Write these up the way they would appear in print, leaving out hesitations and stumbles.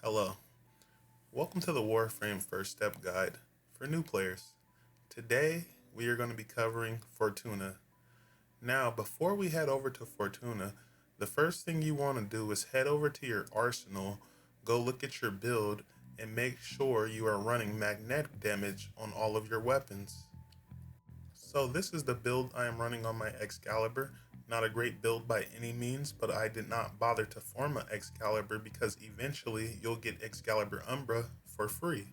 Hello, welcome to the Warframe First Step Guide for new players. Today we are going to be covering Fortuna. Now, before we head over to Fortuna, the first thing you want to do is head over to your arsenal, go look at your build, and make sure you are running magnetic damage on all of your weapons. So this is the build I am running on my Excalibur. Not a great build by any means, but I did not bother to form an Excalibur because eventually you'll get Excalibur Umbra for free.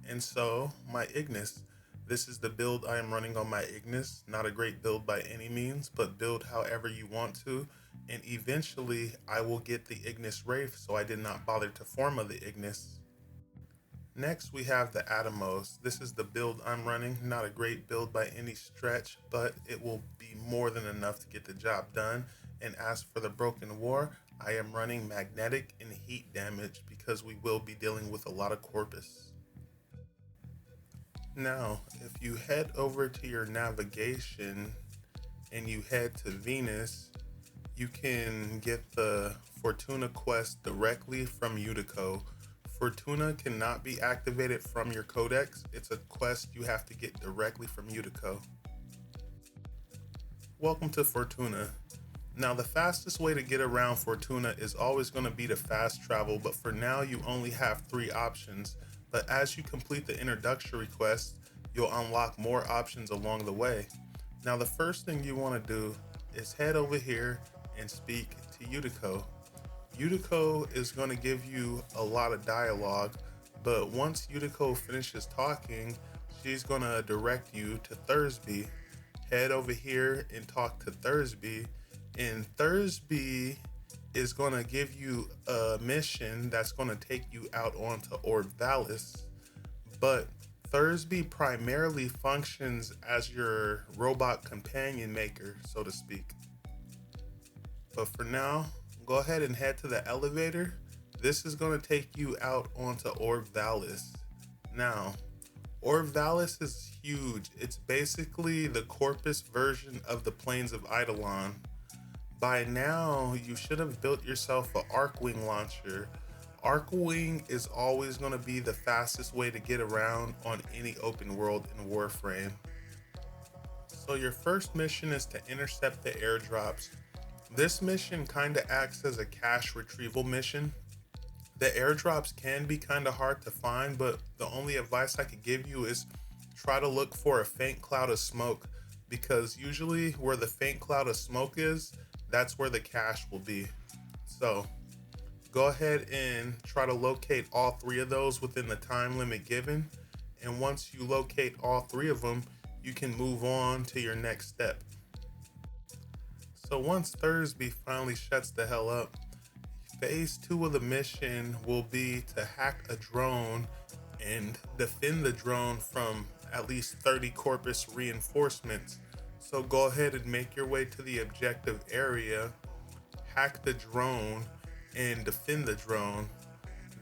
And so my Ignis, this is the build I am running on my Ignis. Not a great build by any means, but build however you want to. And eventually I will get the Ignis Wraith, so I did not bother to form of the Ignis. Next, we have the Atomos. This is the build I'm running. Not a great build by any stretch, but it will be more than enough to get the job done. And as for the Broken War, I am running magnetic and heat damage because we will be dealing with a lot of Corpus. Now, if you head over to your navigation and you head to Venus, you can get the Fortuna quest directly from Utico. Fortuna cannot be activated from your codex. It's a quest you have to get directly from Utico. Welcome to Fortuna. Now, the fastest way to get around Fortuna is always going to be to fast travel, but for now you only have 3 options. But as you complete the introductory quest, you'll unlock more options along the way. Now, the first thing you want to do is head over here and speak to Utico. Utico is going to give you a lot of dialogue, but once Utico finishes talking, she's going to direct you to Thursby. Head over here and talk to Thursby, and Thursby is going to give you a mission that's going to take you out onto Orvalis, but Thursby primarily functions as your robot companion maker, so to speak. But for now, go ahead and head to the elevator. This is going to take you out onto Orvalis. Now, Orvalis is huge. It's basically the Corpus version of the Plains of Eidolon. By now, you should have built yourself an Arcwing launcher. Arcwing is always going to be the fastest way to get around on any open world in Warframe. So your first mission is to intercept the airdrops. This mission kind of acts as a cache retrieval mission. The airdrops can be kind of hard to find, but the only advice I could give you is try to look for a faint cloud of smoke, because usually where the faint cloud of smoke is, that's where the cache will be. So go ahead and try to locate all 3 of those within the time limit given. And once you locate all 3 of them, you can move on to your next step. So once Thursby finally shuts the hell up, phase 2 of the mission will be to hack a drone and defend the drone from at least 30 Corpus reinforcements. So go ahead and make your way to the objective area, hack the drone, and defend the drone.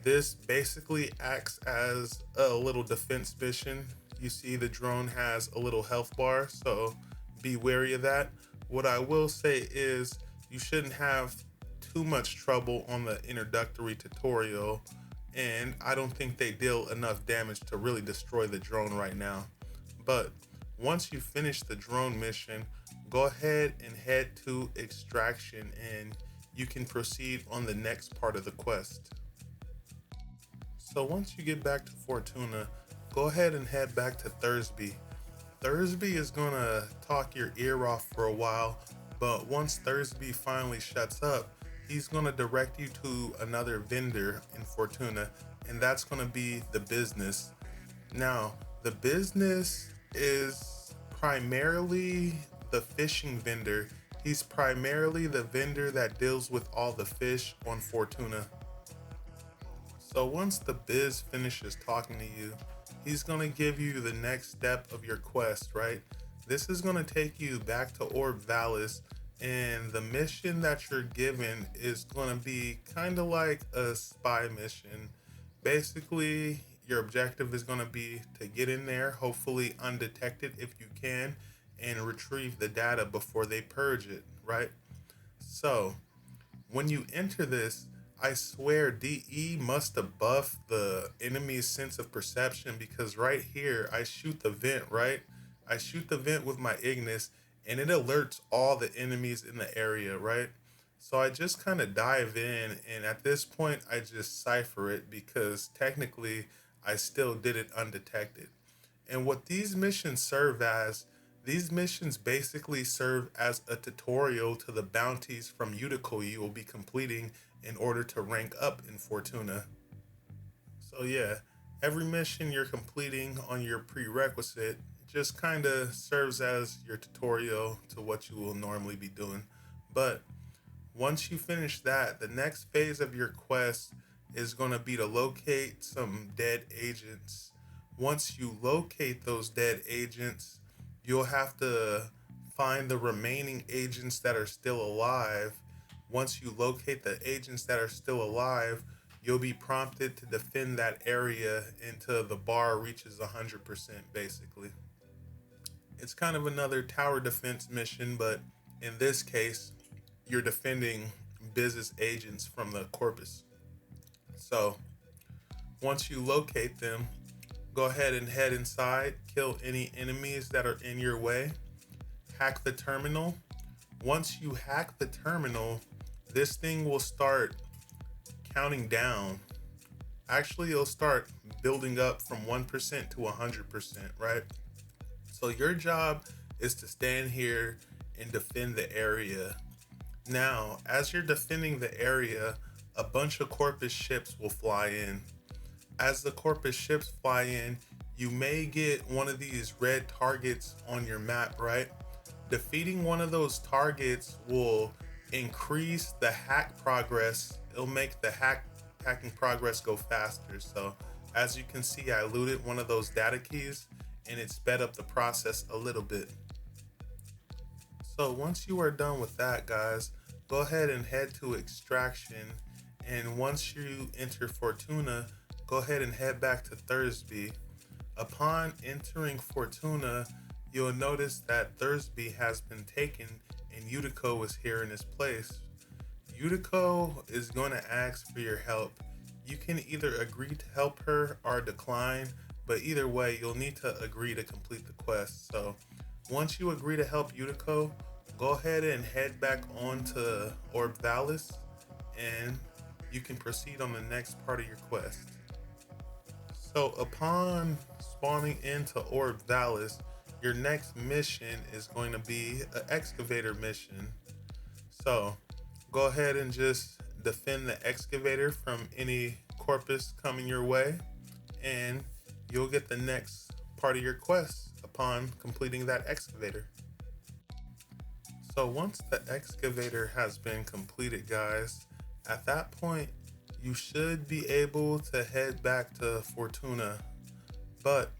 This basically acts as a little defense mission. You see the drone has a little health bar, so be wary of that. What I will say is you shouldn't have too much trouble on the introductory tutorial, and I don't think they deal enough damage to really destroy the drone right now. But once you finish the drone mission, go ahead and head to extraction and you can proceed on the next part of the quest. So once you get back to Fortuna, go ahead and head back to Thursby. Thursby is gonna talk your ear off for a while, but once Thursby finally shuts up, he's gonna direct you to another vendor in Fortuna, and that's gonna be the business. Now, the business is primarily the fishing vendor. He's primarily the vendor that deals with all the fish on Fortuna. So once the biz finishes talking to you, he's going to give you the next step of your quest, right? This is going to take you back to Orvalis, and the mission that you're given is going to be kind of like a spy mission. Basically, your objective is going to be to get in there, hopefully undetected if you can, and retrieve the data before they purge it, right? So when you enter this, I swear DE must have buffed the enemy's sense of perception, because right here I shoot the vent, right? I shoot the vent with my Ignis and it alerts all the enemies in the area, right? So I just kind of dive in, and at this point I just cipher it because technically I still did it undetected. And what these missions basically serve as a tutorial to the bounties from Utico you will be completing in order to rank up in Fortuna. So yeah, every mission you're completing on your prerequisite just kind of serves as your tutorial to what you will normally be doing. But once you finish that, the next phase of your quest is going to be to locate some dead agents. Once you locate those dead agents, you'll have to find the remaining agents that are still alive. Once you locate the agents that are still alive, you'll be prompted to defend that area until the bar reaches 100%, basically. It's kind of another tower defense mission, but in this case, you're defending business agents from the corpus. So once you locate them, go ahead and head inside, kill any enemies that are in your way, hack the terminal. Once you hack the terminal, this thing will start counting down. Actually, it'll start building up from 1% to 100%, right? So your job is to stand here and defend the area. Now, as you're defending the area, a bunch of Corpus ships will fly in. As the Corpus ships fly in, you may get one of these red targets on your map, right? Defeating one of those targets will increase the hack progress. It'll make the hacking progress go faster. So as you can see, I looted one of those data keys and it sped up the process a little bit. So once you are done with that, guys, go ahead and head to extraction. And once you enter Fortuna, go ahead and head back to Thursby. Upon entering Fortuna, you'll notice that Thursby has been taken and Utico is here in its place. Utico is going to ask for your help. You can either agree to help her or decline, but either way, you'll need to agree to complete the quest. So once you agree to help Utico, go ahead and head back on to Orb Valis and you can proceed on the next part of your quest. So upon spawning into Orb Valis, your next mission is going to be an excavator mission. So go ahead and just defend the excavator from any corpus coming your way, and you'll get the next part of your quest upon completing that excavator. So once the excavator has been completed, guys, at that point, you should be able to head back to Fortuna. But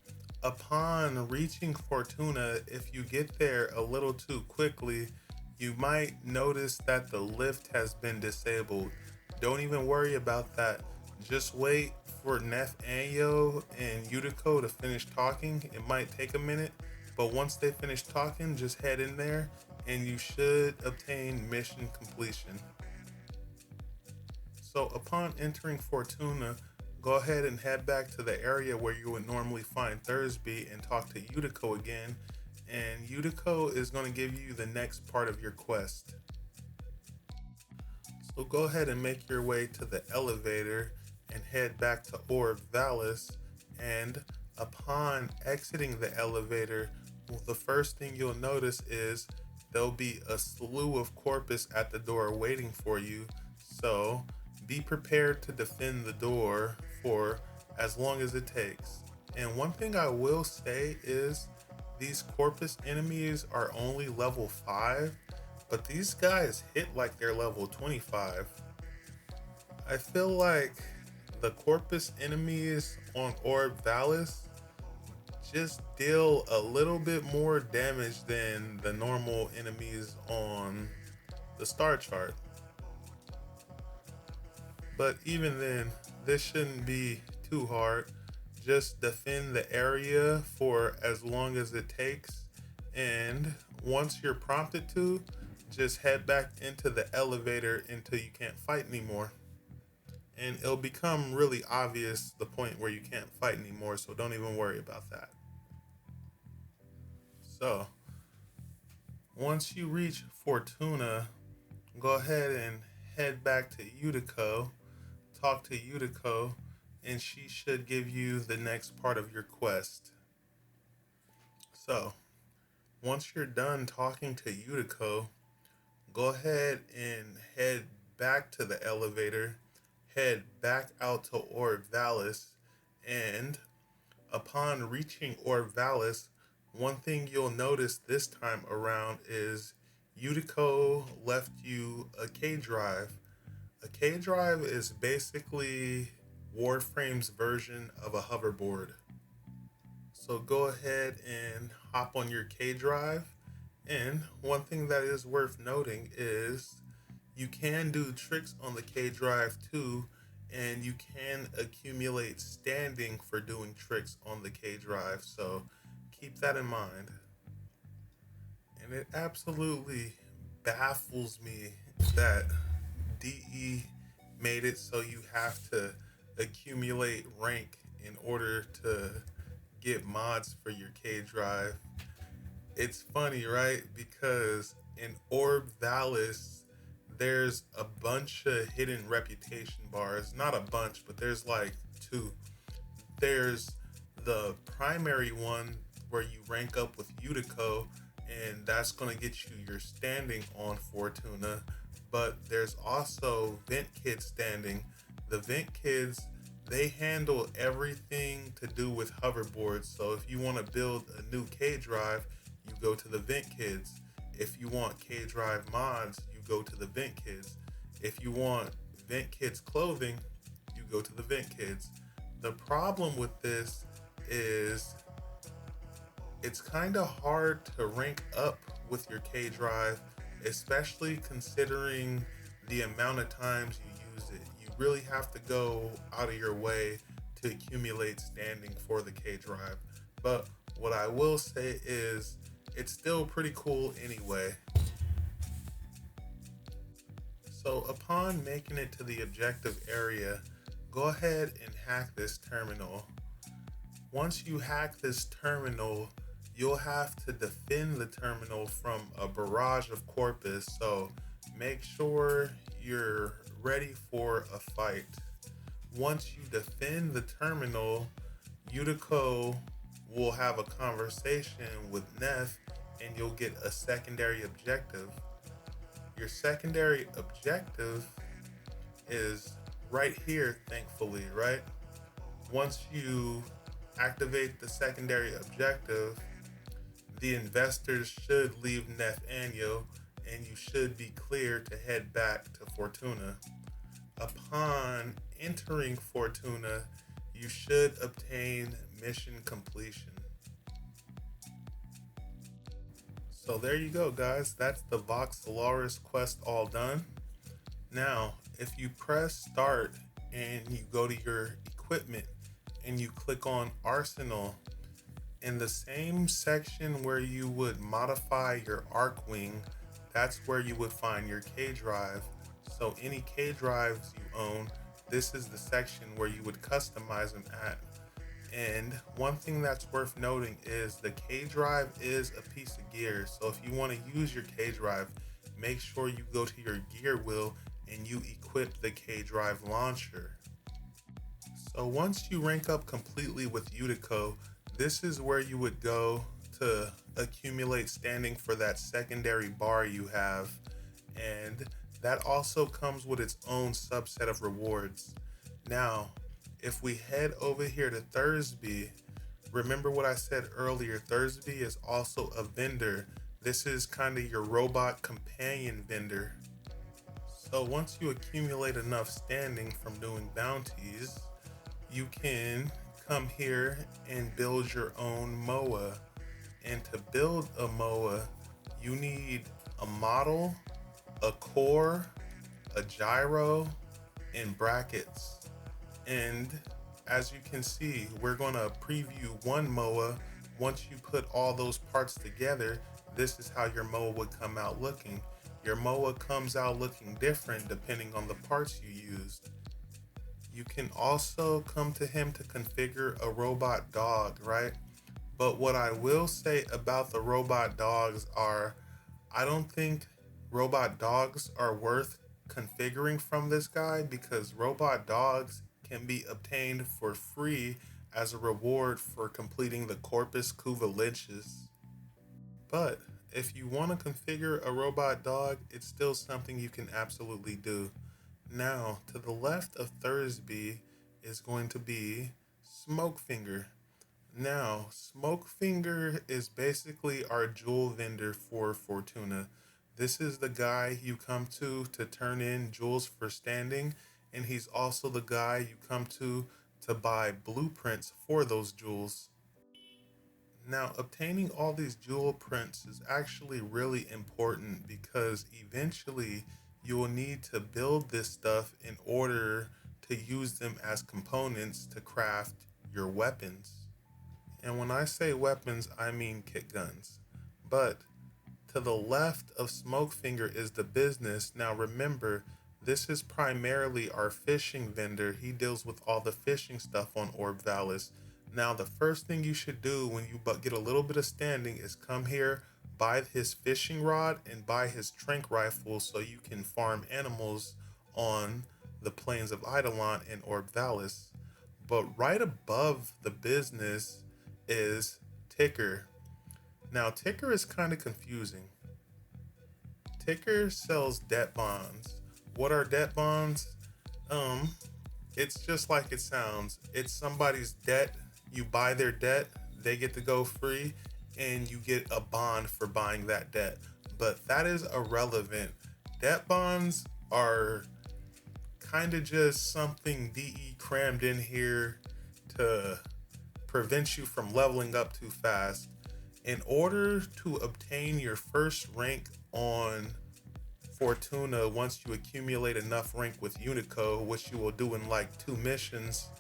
upon reaching Fortuna, if you get there a little too quickly, you might notice that the lift has been disabled. Don't even worry about that. Just wait for Neff Anyo and Utico to finish talking. It might take a minute, but once they finish talking, just head in there and you should obtain mission completion. So upon entering Fortuna, go ahead and head back to the area where you would normally find Thursby and talk to Utico again, and Utico is going to give you the next part of your quest. So go ahead and make your way to the elevator and head back to Orb Valis, and upon exiting the elevator, the first thing you'll notice is there'll be a slew of corpus at the door waiting for you. So be prepared to defend the door for as long as it takes. And one thing I will say is these corpus enemies are only level 5, but these guys hit like they're level 25. I feel like the corpus enemies on Orb Valis just deal a little bit more damage than the normal enemies on the star chart. But even then, this shouldn't be too hard. Just defend the area for as long as it takes, and once you're prompted to, just head back into the elevator until you can't fight anymore. and it'll become really obvious the point where you can't fight anymore, so don't even worry about that. So once you reach Fortuna, go ahead and head back to Utico, talk to Utico, and she should give you the next part of your quest. So once you're done talking to Utico, go ahead and head back to the elevator, head back out to Orvalis, and upon reaching Orvalis, one thing you'll notice this time around is Utico left you a K drive. A K drive is basically Warframe's version of a hoverboard. So go ahead and hop on your K drive. And one thing that is worth noting is you can do tricks on the K drive too, and you can accumulate standing for doing tricks on the K drive. So keep that in mind. And it absolutely baffles me that DE made it so you have to accumulate rank in order to get mods for your K drive. It's funny, right? Because in Orvalis, there's a bunch of hidden reputation bars. Not a bunch, but there's like two. There's the primary one where you rank up with Utico, and that's going to get you your standing on Fortuna. But there's also Vent Kid standing. The Vent Kids, they handle everything to do with hoverboards. So if you want to build a new K drive, you go to the Vent Kids. If you want K drive mods, you go to the Vent Kids. If you want Vent Kids clothing, you go to the Vent Kids. The problem with this is it's kind of hard to rank up with your K drive, especially considering the amount of times you use it. You really have to go out of your way to accumulate standing for the K drive. But what I will say is it's still pretty cool anyway. So upon making it to the objective area, go ahead and hack this terminal. Once you hack this terminal, you'll have to defend the terminal from a barrage of corpus, so make sure you're ready for a fight. Once you defend the terminal, Utico will have a conversation with Neff and you'll get a secondary objective. Your secondary objective is right here, thankfully, right? Once you activate the secondary objective, the investors should leave Neff Anyo and you should be clear to head back to Fortuna. Upon entering Fortuna, you should obtain mission completion. So there you go, guys. That's the Vox Solaris quest all done. Now, if you press start and you go to your equipment and you click on Arsenal, in the same section where you would modify your arc wing, that's where you would find your K drive. So any K drives you own, this is the section where you would customize them at. And one thing that's worth noting is the K drive is a piece of gear. So if you want to use your K drive, make sure you go to your gear wheel and you equip the K drive launcher. So once you rank up completely with Utico, this is where you would go to accumulate standing for that secondary bar you have. And that also comes with its own subset of rewards. Now, if we head over here to Thursby, remember what I said earlier, Thursby is also a vendor. This is kind of your robot companion vendor. So once you accumulate enough standing from doing bounties, you can come here and build your own MOA. And to build a MOA, you need a model, a core, a gyro, and brackets. And as you can see, we're gonna preview one MOA. Once you put all those parts together, this is how your MOA would come out looking. Your MOA comes out looking different depending on the parts you used. You can also come to him to configure a robot dog, right? But what I will say about the robot dogs are, I don't think robot dogs are worth configuring from this guy, because robot dogs can be obtained for free as a reward for completing the Corpus Cuvalensis. But if you want to configure a robot dog, it's still something you can absolutely do. Now, to the left of Thursby is going to be Smokefinger. Now, Smokefinger is basically our jewel vendor for Fortuna. This is the guy you come to turn in jewels for standing, and he's also the guy you come to buy blueprints for those jewels. Now, obtaining all these jewel prints is actually really important because eventually you will need to build this stuff in order to use them as components to craft your weapons. And when I say weapons, I mean kit guns. But to the left of Smokefinger is the business. Now remember, this is primarily our fishing vendor. He deals with all the fishing stuff on Orb Valis. Now the first thing you should do when you get a little bit of standing is come here, buy his fishing rod and buy his trank rifle so you can farm animals on the plains of Eidolon and Orb Valis. But right above the business is Ticker. Now Ticker is kind of confusing. Ticker sells debt bonds. What are debt bonds? It's just like it sounds. It's somebody's debt. You buy their debt, they get to go free, and you get a bond for buying that debt. But that is irrelevant. Debt bonds are kind of just something DE crammed in here to prevent you from leveling up too fast. In order to obtain your first rank on Fortuna, once you accumulate enough rank with Unico, which you will do in like 2 missions,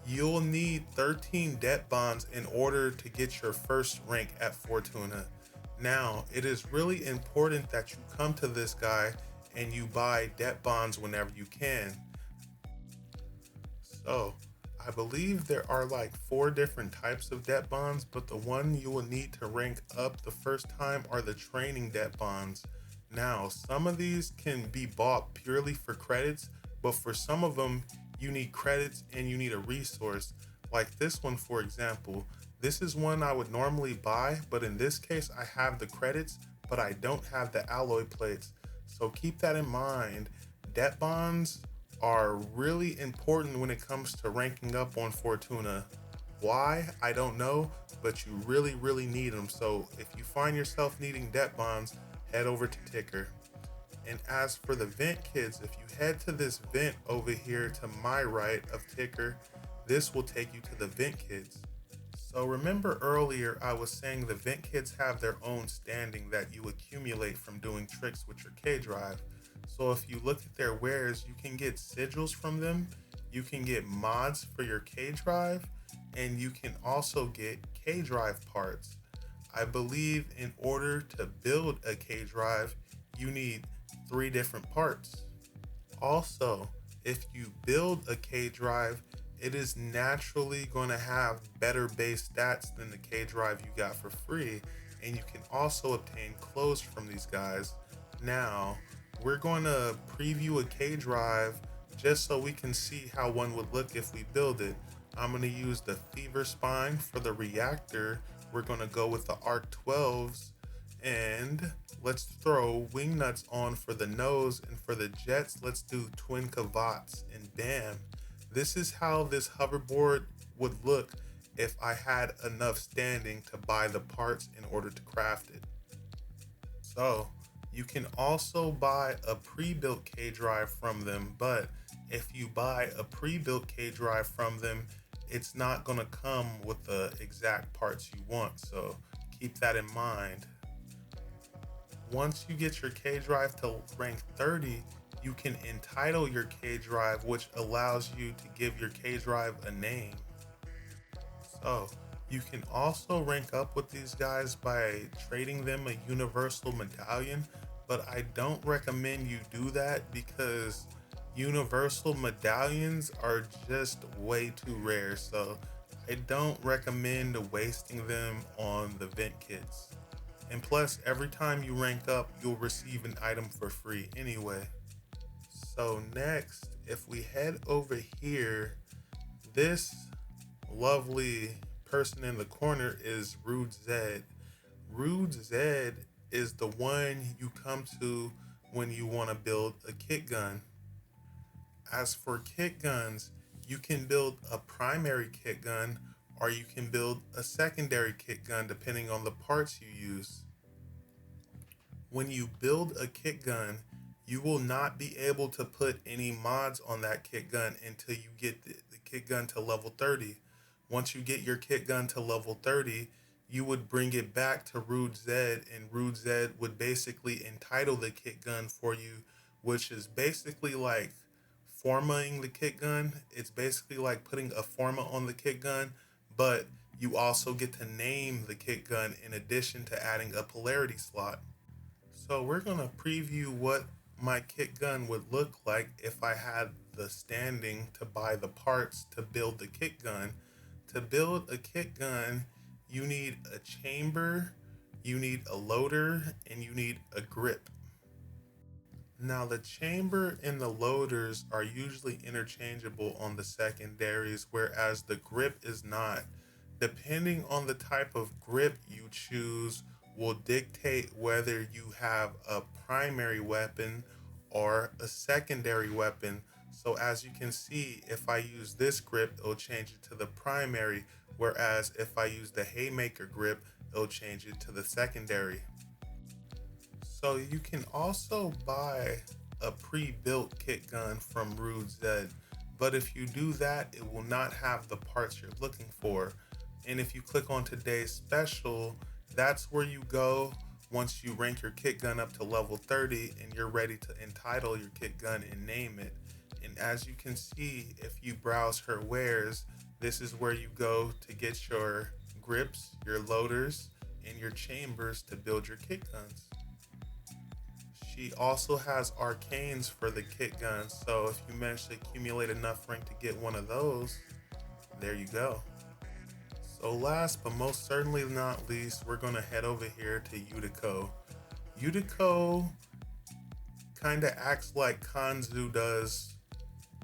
you'll need 13 debt bonds in order to get your first rank at Fortuna. Now, it is really important that you come to this guy and you buy debt bonds whenever you can. So, I believe there are like 4 different types of debt bonds, but the one you will need to rank up the first time are the training debt bonds. Now, some of these can be bought purely for credits, but for some of them, you need credits and you need a resource. Like this one, for example. This is one I would normally buy, but in this case, I have the credits, but I don't have the alloy plates. So keep that in mind. Debt bonds are really important when it comes to ranking up on Fortuna. Why? I don't know, but you really need them. So if you find yourself needing debt bonds, head over to Ticker. And as for the vent kids, if you head to this vent over here to my right of Ticker, this will take you to the vent kids. So remember earlier I was saying the vent kids have their own standing that you accumulate from doing tricks with your K drive. So if you look at their wares, you can get sigils from them, you can get mods for your K drive, and you can also get K drive parts. I believe in order to build a K drive, you need 3 different parts. Also, if you build a K drive, it is naturally going to have better base stats than the K drive you got for free, and you can also obtain clothes from these guys. Now, we're going to preview a K drive just so we can see how one would look if we build it. I'm going to use the Fever Spine for the reactor. We're going to go with the Arc 12s, and let's throw wing nuts on for the nose, and for the jets, let's do twin cavats, and bam. This is how this hoverboard would look if I had enough standing to buy the parts in order to craft it. So you can also buy a pre-built K drive from them, but if you buy a pre-built K drive from them, it's not going to come with the exact parts you want, so keep that in mind. Once you get your K drive to rank 30, you can entitle your K drive, which allows you to give your K drive a name. So you can also rank up with these guys by trading them a universal medallion, but I don't recommend you do that because Universal medallions are just way too rare, so I don't recommend wasting them on the vent kits. And plus, every time you rank up, you'll receive an item for free anyway. So next, if we head over here, this lovely person in the corner is Rude Zed. Rude Zed is the one you come to when you want to build a kit gun. As for kit guns, you can build a primary kit gun or you can build a secondary kit gun depending on the parts you use. When you build a kit gun, you will not be able to put any mods on that kit gun until you get the kit gun to level 30. Once you get your kit gun to level 30, you would bring it back to Rude Zed, and Rude Zed would basically entitle the kit gun for you, which is basically like formaing the kit gun. It's basically like putting a forma on the kit gun, but you also get to name the kit gun in addition to adding a polarity slot. So we're going to preview what my kit gun would look like if I had the standing to buy the parts to build the kit gun. To build a kit gun, you need a chamber, you need a loader, and you need a grip. Now the chamber and the loaders are usually interchangeable on the secondaries, whereas the grip is not. Depending on the type of grip you choose will dictate whether you have a primary weapon or a secondary weapon. So as you can see, if I use this grip, it'll change it to the primary, whereas if I use the haymaker grip, it'll change it to the secondary. So you can also buy a pre-built kit gun from Rude Zed, but if you do that, it will not have the parts you're looking for. And if you click on today's special, that's where you go once you rank your kit gun up to level 30 and you're ready to entitle your kit gun and name it. And as you can see, if you browse her wares, this is where you go to get your grips, your loaders, and your chambers to build your kit guns. She also has arcanes for the kit guns, so if you manage to accumulate enough rank to get one of those, there you go. So last but most certainly not least, we're going to head over here to Utico. Utico kind of acts like Kanzu does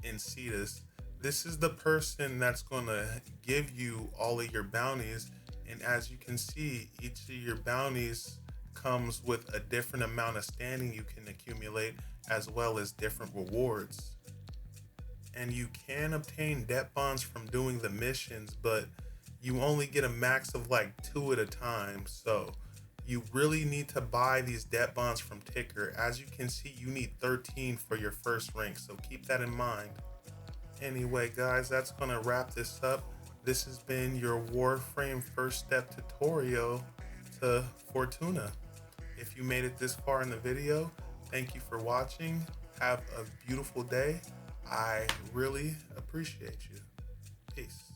in Cetus. This is the person that's going to give you all of your bounties, and as you can see, each of your bounties comes with a different amount of standing you can accumulate, as well as different rewards. And you can obtain debt bonds from doing the missions, but you only get a max of like 2 at a time. So you really need to buy these debt bonds from Ticker. As you can see, you need 13 for your first rank, so keep that in mind. Anyway guys, that's gonna wrap this up. This has been your Warframe first step tutorial to Fortuna. If you made it this far in the video, thank you for watching. Have a beautiful day. I really appreciate you. Peace.